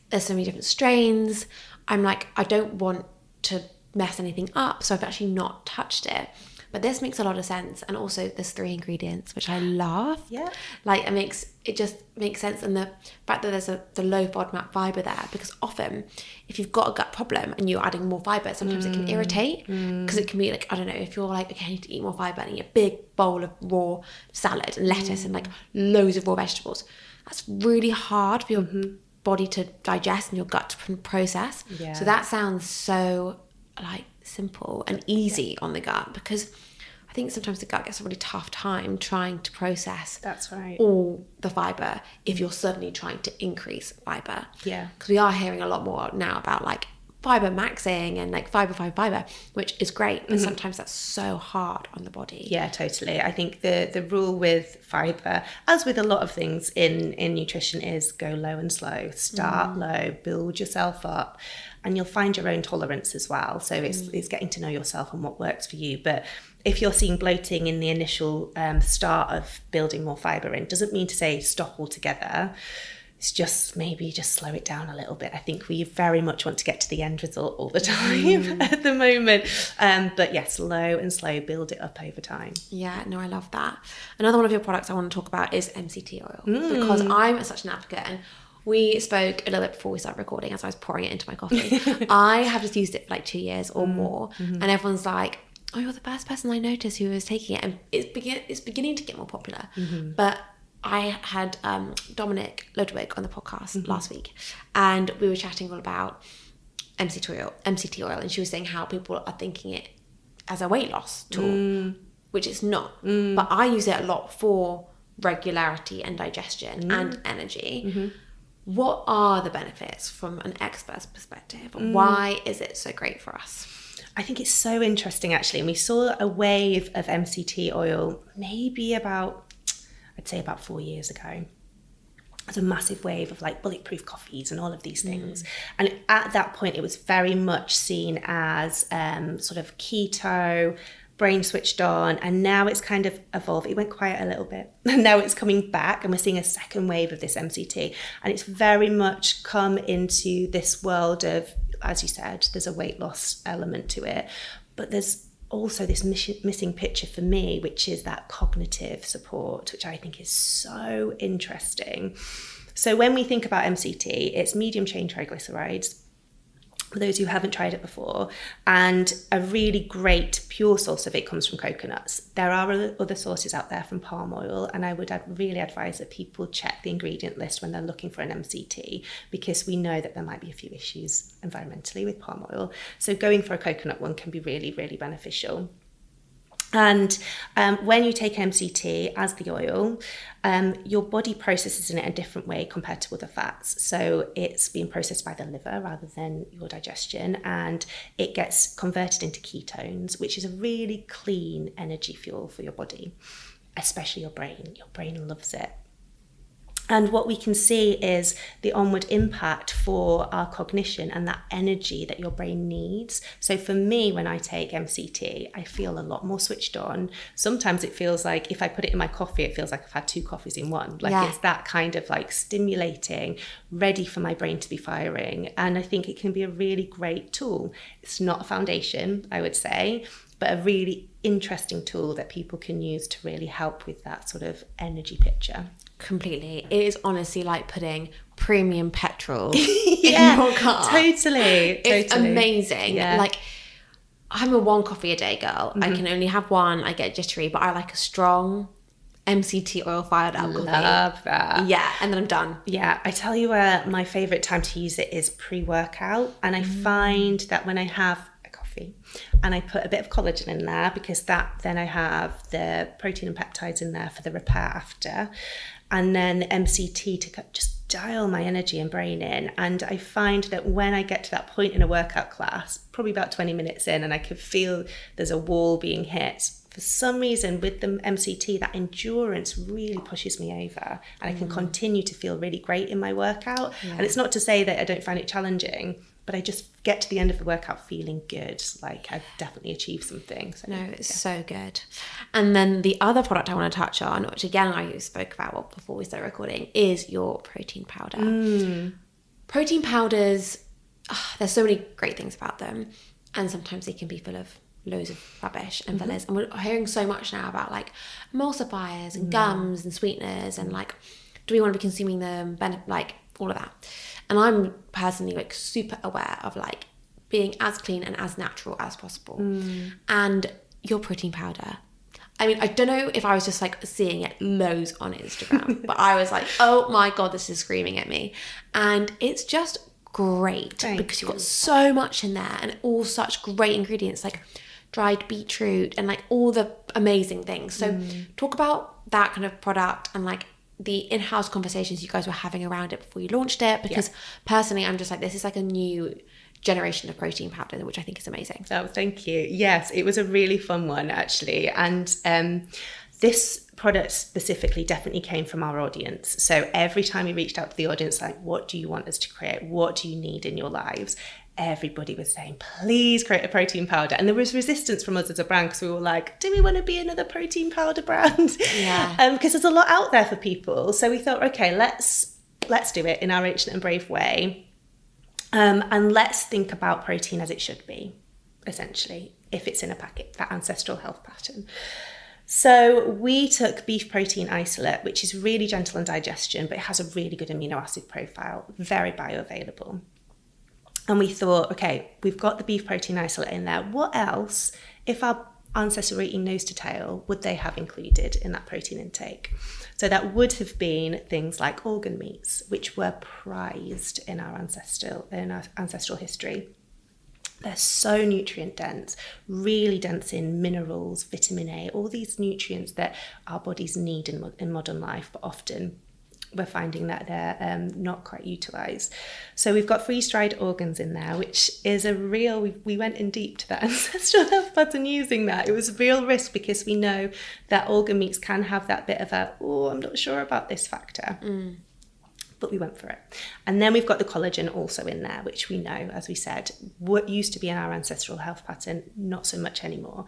There's so many different strains. I'm like, I don't want to mess anything up, so I've actually not touched it. But this makes a lot of sense. And also there's 3 ingredients, which I love. Yeah. It just makes sense. And the fact that there's the low FODMAP fibre there, because often if you've got a gut problem and you're adding more fibre, sometimes it can irritate, because it can be I don't know, if you're okay, I need to eat more fibre, and eat a big bowl of raw salad and lettuce and loads of raw vegetables. That's really hard for your body to digest and your gut to process. Yeah. So that sounds so simple and easy on the gut, because I think sometimes the gut gets a really tough time trying to process all the fibre if you're suddenly trying to increase fibre. Yeah. Because we are hearing a lot more now about fibre maxing and fibre, which is great, but sometimes that's so hard on the body. Yeah, totally. I think the rule with fibre, as with a lot of things in nutrition, is go low and slow. Start low, build yourself up, and you'll find your own tolerance as well. So it's getting to know yourself and what works for you. But if you're seeing bloating in the initial start of building more fibre in, doesn't mean to say stop altogether. it's just maybe just slow it down a little bit. I think we very much want to get to the end result all the time at the moment. But yeah, slow and slow, build it up over time. Yeah, no, I love that. Another one of your products I want to talk about is MCT oil, because I'm such an advocate, and we spoke a little bit before we started recording as I was pouring it into my coffee. I have just used it for like 2 years or more, and everyone's like, oh, you're the first person I noticed who was taking it, and it's beginning to get more popular. But I had Dominic Ludwig on the podcast last week, and we were chatting all about MCT oil, and she was saying how people are thinking it as a weight loss tool, which it's not. But I use it a lot for regularity and digestion and energy. What are the benefits from an expert's perspective? Why is it so great for us? I think it's so interesting, actually. And we saw a wave of MCT oil maybe I'd say about 4 years ago. There's a massive wave of like bulletproof coffees and all of these things. And at that point, it was very much seen as sort of keto, brain switched on, and now it's kind of evolved. It went quiet a little bit, and now it's coming back, and we're seeing a second wave of this MCT, and it's very much come into this world of, as you said, there's a weight loss element to it, but there's also this missing picture for me, which is that cognitive support, which I think is so interesting. So when we think about MCT, it's medium chain triglycerides, for those who haven't tried it before, and a really great pure source of it comes from coconuts. There are other sources out there from palm oil, and I would really advise that people check the ingredient list when they're looking for an MCT, because we know that there might be a few issues environmentally with palm oil. So going for a coconut one can be really, really beneficial. And when you take MCT as the oil, your body processes it in a different way compared to other fats. So it's being processed by the liver rather than your digestion, and it gets converted into ketones, which is a really clean energy fuel for your body, especially your brain. Your brain loves it. And what we can see is the onward impact for our cognition and that energy that your brain needs. So for me, when I take MCT, I feel a lot more switched on. Sometimes it feels like if I put it in my coffee, it feels like I've had 2 coffees in one. Like it's that kind of like stimulating, ready for my brain to be firing. And I think it can be a really great tool. It's not a foundation, I would say, but a really interesting tool that people can use to really help with that sort of energy picture. Completely. It is honestly like putting premium petrol in your car. Totally. It's amazing. Yeah. Like, I'm a 1 coffee a day girl. I can only have 1. I get jittery, but I like a strong MCT oil fired up coffee. Love that. Yeah, and then I'm done. Yeah, I tell you where my favourite time to use it is pre-workout. And I find that when I have a coffee and I put a bit of collagen in there, because then I have the protein and peptides in there for the repair after, and then MCT to just dial my energy and brain in. And I find that when I get to that point in a workout class, probably about 20 minutes in, and I can feel there's a wall being hit, for some reason with the MCT, that endurance really pushes me over, and I can continue to feel really great in my workout. And it's not to say that I don't find it challenging, but I just get to the end of the workout feeling good, like I've definitely achieved something. So, no, it's so good. And then the other product I want to touch on, which again I spoke about before we started recording, is your protein powder. Protein powders, there's so many great things about them, and sometimes they can be full of loads of rubbish and fillers. And we're hearing so much now about like emulsifiers and gums and sweeteners, and like, do we want to be consuming them, like all of that. And I'm personally like super aware of like being as clean and as natural as possible. And your protein powder, I mean, I don't know if I was just like seeing it loads on Instagram, but I was like, oh my God, this is screaming at me. And it's just great because you've got so much in there, and all such great ingredients like dried beetroot and like all the amazing things. So talk about that kind of product and like the in-house conversations you guys were having around it before you launched it, because personally I'm just like, this is like a new generation of protein powder, which I think is amazing. Oh, thank you. Yes, it was a really fun one actually. And this product specifically definitely came from our audience. So every time we reached out to the audience, like, what do you want us to create? What do you need in your lives? Everybody was saying, please create a protein powder. And there was resistance from us as a brand, because we were like, do we want to be another protein powder brand? Yeah. Because there's a lot out there for people. So we thought, okay, let's let's do it in our ancient and brave way. And let's think about protein as it should be, essentially, if it's in a packet, that ancestral health pattern. So we took beef protein isolate, which is really gentle on digestion, but it has a really good amino acid profile, very bioavailable. And we thought, okay, we've got the beef protein isolate in there. What else, if our ancestors were eating nose to tail, would they have included in that protein intake? So that would have been things like organ meats, which were prized in our ancestral history. They're so nutrient dense, really dense in minerals, vitamin A, all these nutrients that our bodies need in modern life, but often we're finding that they're not quite utilised. So we've got freeze-dried organs in there, which is a real, we went in deep to that ancestral health pattern using that. It was a real risk because we know that organ meats can have that bit of I'm not sure about this factor. But we went for it. And then we've got the collagen also in there, which we know, as we said, what used to be in our ancestral health pattern, not so much anymore.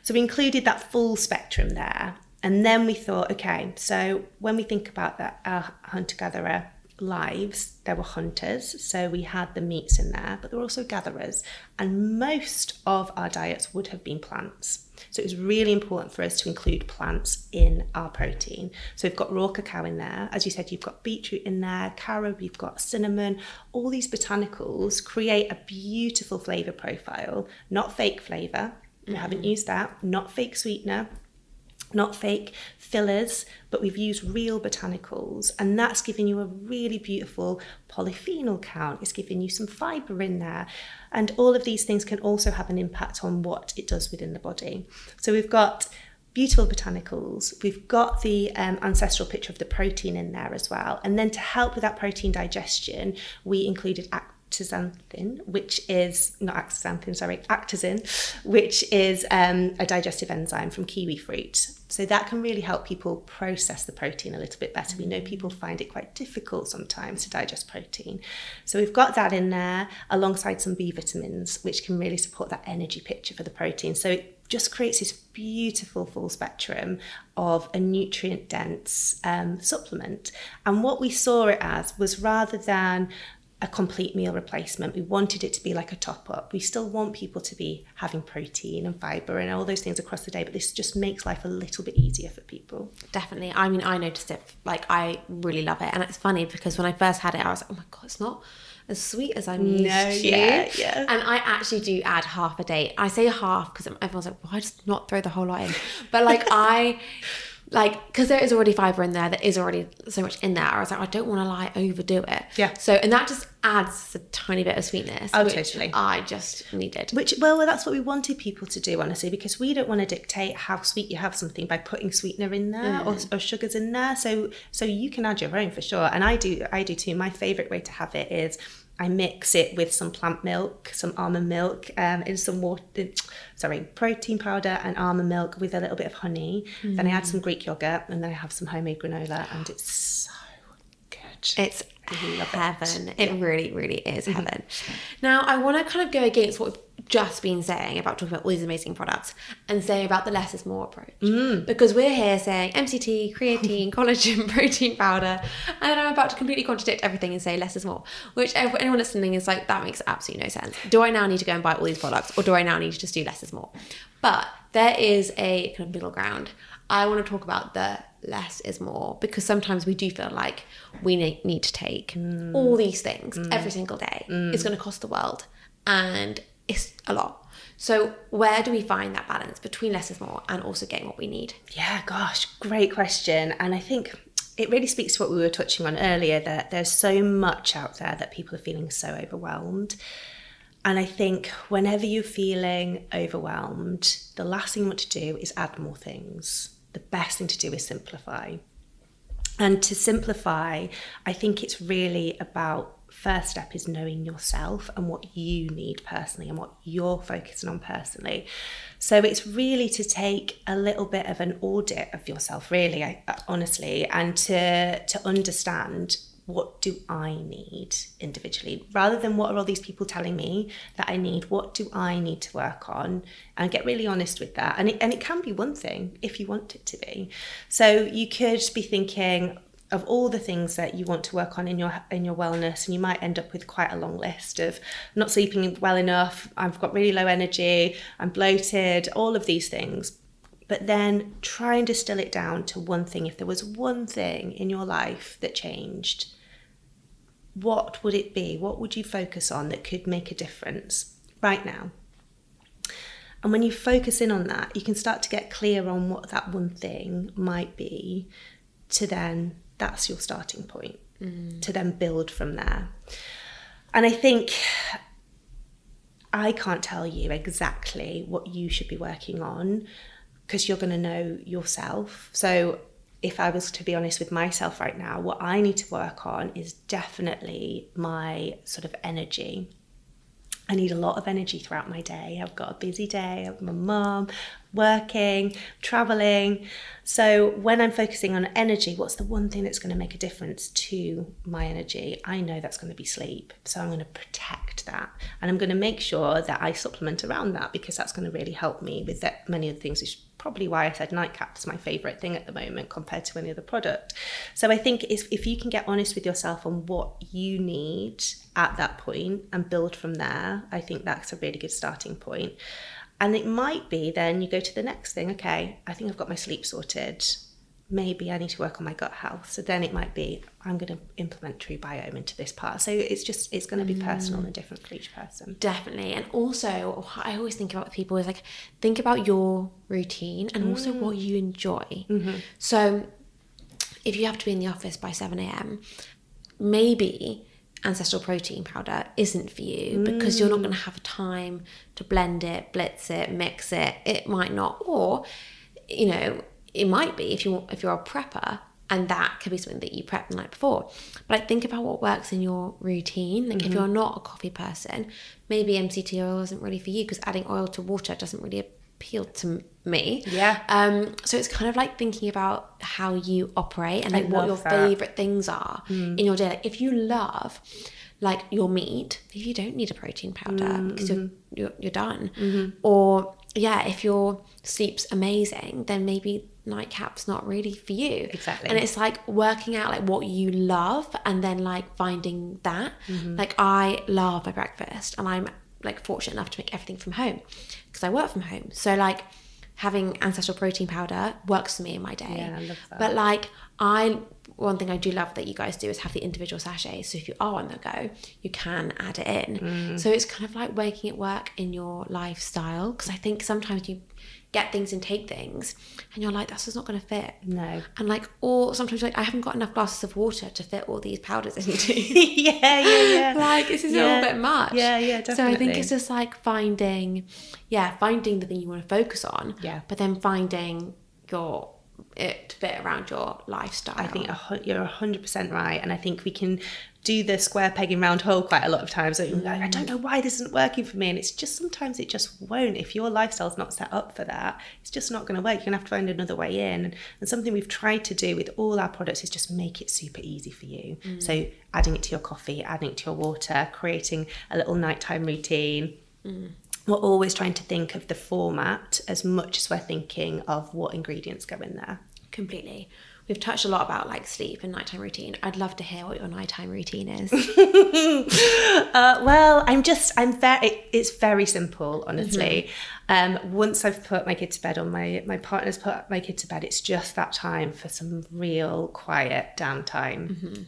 So we included that full spectrum there. And then we thought, okay, so when we think about that, our hunter-gatherer lives, there were hunters, so we had the meats in there, but there were also gatherers, and most of our diets would have been plants. So it was really important for us to include plants in our protein. So we've got raw cacao in there. As you said, you've got beetroot in there, carob, you've got cinnamon. All these botanicals create a beautiful flavour profile, not fake flavour. We haven't used that. Not fake sweetener, not fake fillers, but we've used real botanicals, and that's giving you a really beautiful polyphenol count. It's giving you some fibre in there, and all of these things can also have an impact on what it does within the body. So we've got beautiful botanicals, we've got the ancestral picture of the protein in there as well, and then to help with that protein digestion, we included actazin, which is a digestive enzyme from kiwi fruit. So that can really help people process the protein a little bit better. We know people find it quite difficult sometimes to digest protein. So we've got that in there alongside some B vitamins, which can really support that energy picture for the protein. So it just creates this beautiful full spectrum of a nutrient dense supplement. And what we saw it as was, rather than a complete meal replacement, we wanted it to be like a top up. We still want people to be having protein and fibre and all those things across the day, but this just makes life a little bit easier for people. Definitely. I mean, I noticed it, like, I really love it. And it's funny because when I first had it, I was like, oh my God, it's not as sweet as I'm used to. Yeah. And I actually do add half a day. I say half because everyone's like, why just not throw the whole lot in? But because there is already fibre in there is already so much in there, I was like, I don't want to overdo it. Yeah. So, and that just adds a tiny bit of sweetness. Oh, totally. I just needed. Well, that's what we wanted people to do, honestly, because we don't want to dictate how sweet you have something by putting sweetener in there or sugars in there. So you can add your own for sure. And I do too. My favourite way to have it is I mix it with some plant milk, some almond milk, and some protein powder and almond milk with a little bit of honey. Then I add some Greek yogurt, and then I have some homemade granola, and it's so good. It's heaven. It really, really is heaven. Now, I want to kind of go against what we've just been saying about talking about all these amazing products and say about the less is more approach. Because we're here saying MCT, creatine, collagen, protein powder, and I'm about to completely contradict everything and say less is more, which anyone listening is like, that makes absolutely no sense. Do I now need to go and buy all these products, or do I now need to just do less is more? But there is a kind of middle ground. I want to talk about the less is more, because sometimes we do feel like we need to take all these things every single day. It's going to cost the world, and it's a lot. So where do we find that balance between less is more and also getting what we need? Yeah, gosh, great question. And I think it really speaks to what we were touching on earlier, that there's so much out there that people are feeling so overwhelmed. And I think whenever you're feeling overwhelmed, the last thing you want to do is add more things. The best thing to do is simplify. And to simplify, I think it's really about, first step is knowing yourself and what you need personally and what you're focusing on personally. So it's really to take a little bit of an audit of yourself, really, honestly, and to understand, what do I need individually, rather than what are all these people telling me that I need? What do I need to work on? And get really honest with that. And it can be one thing if you want it to be. So you could be thinking, of all the things that you want to work on in your wellness, and you might end up with quite a long list of not sleeping well enough, I've got really low energy, I'm bloated, all of these things. But then try and distill it down to one thing. If there was one thing in your life that changed, what would it be? What would you focus on that could make a difference right now? And when you focus in on that, you can start to get clear on what that one thing might be, to then, that's your starting point, to then build from there. And I think I can't tell you exactly what you should be working on, because you're going to know yourself. So if I was to be honest with myself right now, what I need to work on is definitely my sort of energy. I need a lot of energy throughout my day. I've got a busy day. I'm a mum, working, traveling. So when I'm focusing on energy, what's the one thing that's going to make a difference to my energy? I know that's going to be sleep. So I'm going to protect that. And I'm going to make sure that I supplement around that, because that's going to really help me with that, many of the things, which is probably why I said nightcap is my favourite thing at the moment compared to any other product. So I think if you can get honest with yourself on what you need at that point and build from there, I think that's a really good starting point. And it might be then you go to the next thing. Okay, I think I've got my sleep sorted. Maybe I need to work on my gut health. So then it might be, I'm going to implement True Biome into this part. So it's going to be personal and different for each person. Definitely. And also, what I always think about with people is like, think about your routine and also what you enjoy. Mm-hmm. So if you have to be in the office by 7 a.m, maybe ancestral protein powder isn't for you, because you're not going to have time to blend it, blitz it, mix it. It might not. Or, you know, it might be if you're a prepper, and that could be something that you prep the night before. But like, think about what works in your routine. Like if you're not a coffee person, maybe MCT oil isn't really for you, because adding oil to water doesn't really appeal to me. Yeah. So it's kind of like thinking about how you operate and like what your favorite things are in your day. Like if you love like your meat, if you don't need a protein powder because you're done. Or yeah, if your sleep's amazing, then maybe nightcap's not really for you. Exactly. And it's like working out like what you love, and then like finding that. Like I love my breakfast, and I'm like fortunate enough to make everything from home because I work from home. So like having ancestral protein powder works for me in my day. Yeah, I love that. But like one thing I do love that you guys do is have the individual sachets. So if you are on the go, you can add it in. So it's kind of like making it work in your lifestyle, because I think sometimes you get things and take things and you're like, that's just not going to fit. No. And like, or sometimes you're like, I haven't got enough glasses of water to fit all these powders into. yeah. Like, this is a little bit much. Yeah, definitely. So I think it's just like finding the thing you want to focus on, but then finding it to fit around your lifestyle. I think you're 100% right, and I think we can do the square peg in round hole quite a lot of times. Like, I don't know why this isn't working for me, and it's just sometimes it just won't. If your lifestyle's not set up for that, it's just not going to work. You're going to have to find another way in. And something we've tried to do with all our products is just make it super easy for you. So adding it to your coffee, adding it to your water, creating a little nighttime routine. We're always trying to think of the format as much as we're thinking of what ingredients go in there. Completely. We've touched a lot about like sleep and nighttime routine. I'd love to hear what your nighttime routine is. Well, it's very simple, honestly. Once I've put my kid to bed, or my partner's put my kid to bed, it's just that time for some real quiet downtime.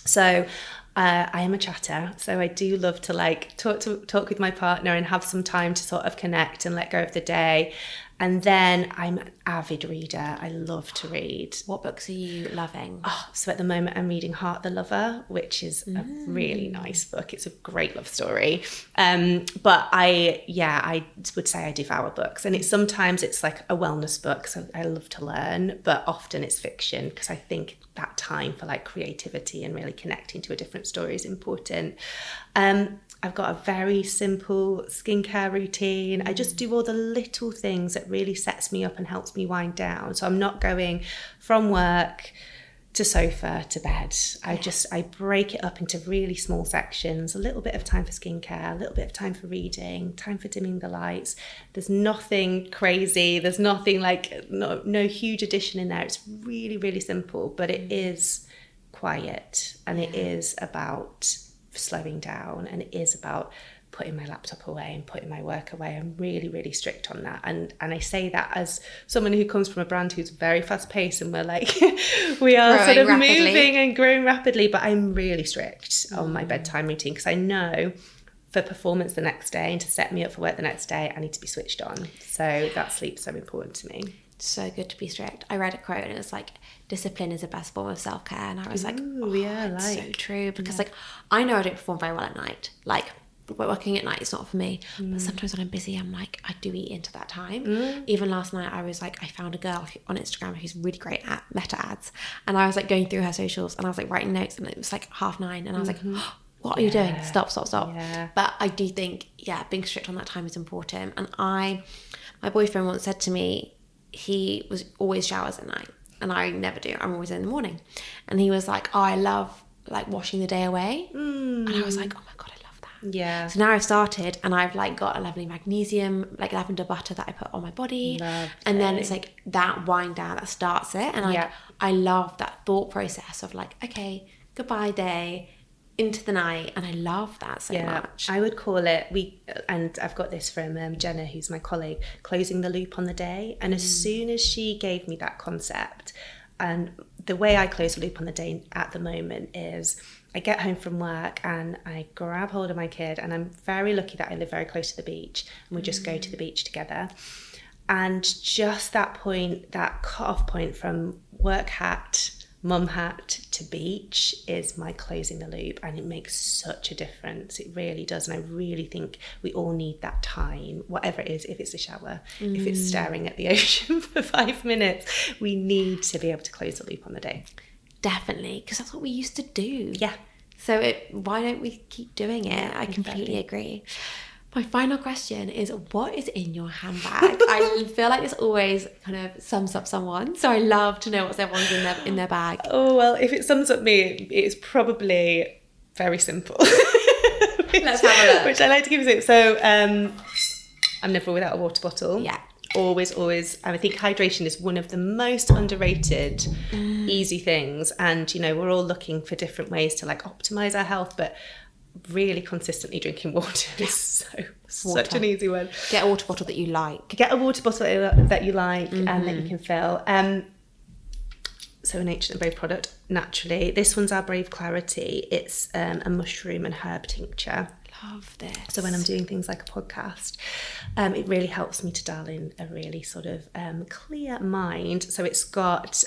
So I am a chatter, so I do love to like talk with my partner and have some time to sort of connect and let go of the day. And then I'm an avid reader. I love to read. What books are you loving? So at the moment I'm reading Heart the Lover, which is a really nice book. It's a great love story. But I would say I devour books. And sometimes it's like a wellness book, so I love to learn, but often it's fiction, because I think that time for like creativity and really connecting to a different story is important. I've got a very simple skincare routine. I just do all the little things that really sets me up and helps me wind down. So I'm not going from work to sofa to bed. I break it up into really small sections, a little bit of time for skincare, a little bit of time for reading, time for dimming the lights. There's nothing crazy, there's nothing like no huge addition in there. It's really, really simple, but it is quiet, and it is about slowing down, and it is about putting my laptop away and putting my work away. I'm really, really strict on that. And I say that as someone who comes from a brand who's very fast paced, and we're like, we are sort of moving and growing rapidly, but I'm really strict on my bedtime routine, because I know for performance the next day and to set me up for work the next day, I need to be switched on. So that sleep's so important to me. So good to be strict. I read a quote and it was like, discipline is the best form of self-care. And I was like, it's so true. Because like, I know I don't perform very well at night. Like, working at night is not for me, but sometimes when I'm busy, I'm like, I do eat into that time. Even last night, I was like, I found a girl on Instagram who's really great at meta ads, and I was like going through her socials, and I was like writing notes, and it was like 9:30, and I was like, what are you doing? Stop. But I do think, being strict on that time is important. And my boyfriend once said to me, he was always showers at night, and I never do. I'm always in the morning. And he was like, I love like washing the day away. And I was like, oh my God, yeah. So now I've started, and I've like got a lovely magnesium, like lavender butter that I put on my body. And then it's like that wind down that starts it. And I love that thought process of like, okay, goodbye day into the night. And I love that so much. I would call it, and I've got this from Jenna, who's my colleague, closing the loop on the day. And as soon as she gave me that concept, and the way I close the loop on the day at the moment is, I get home from work and I grab hold of my kid, and I'm very lucky that I live very close to the beach, and we just go to the beach together. And just that point, that cut-off point from work hat, mum hat to beach is my closing the loop, and it makes such a difference. It really does. And I really think we all need that time, whatever it is, if it's a shower, if it's staring at the ocean for 5 minutes, we need to be able to close the loop on the day. Definitely, because that's what we used to do. Yeah. So why don't we keep doing it? Yeah, I completely agree. My final question is, what is in your handbag? I feel like this always kind of sums up someone. So I love to know what's everyone's in their bag. Oh, well, if it sums up me, it's probably very simple. Let's have a look. Which I like to keep it. So I'm never without a water bottle. Yeah. Always. And I think hydration is one of the most underrated, easy things. And, you know, we're all looking for different ways to like optimize our health, but really consistently drinking water is such an easy one. Get a water bottle that you like. Get a water bottle that you like and that you can fill. So an Ancient and Brave product, naturally. This one's our Brave Clarity. It's a mushroom and herb tincture. Love this. So when I'm doing things like a podcast, it really helps me to dial in a really sort of clear mind. So it's got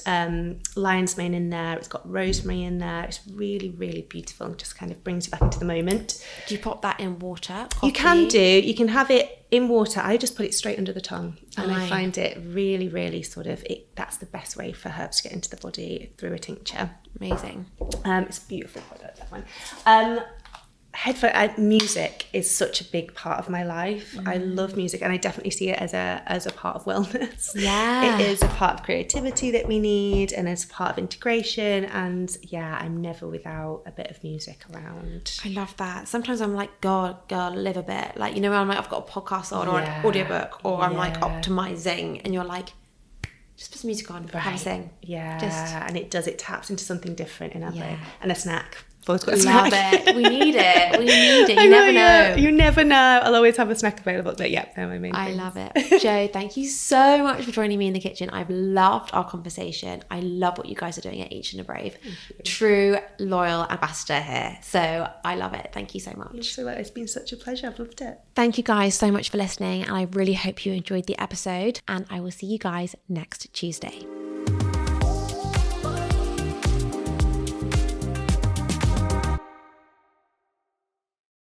lion's mane in there, it's got rosemary in there. It's really, really beautiful and just kind of brings you back into the moment. Do you pop that in water? Coffee? You can do. You can have it in water. I just put it straight under the tongue, and I find it really, really sort of, that's the best way for herbs to get into the body, through a tincture. Amazing. It's a beautiful product, that one. Music is such a big part of my life. I love music, and I definitely see it as a part of wellness. Yeah, it is a part of creativity that we need, and as part of integration. And I'm never without a bit of music around. I love that. Sometimes I'm like, girl, live a bit. Like, you know, when I'm like, I've got a podcast on or an audiobook, or I'm like optimizing, and you're like, just put some music on, have a sing. And it taps into something different in our brain. And a snack. Love it. We need it. You never know. You never know. I'll always have a snack available. But they're my main things. Love it. Jo, thank you so much for joining me in the kitchen. I've loved our conversation. I love what you guys are doing at Ancient and Brave. True loyal ambassador here. So I love it. Thank you so much. It's been such a pleasure. I've loved it. Thank you guys so much for listening. And I really hope you enjoyed the episode. And I will see you guys next Tuesday.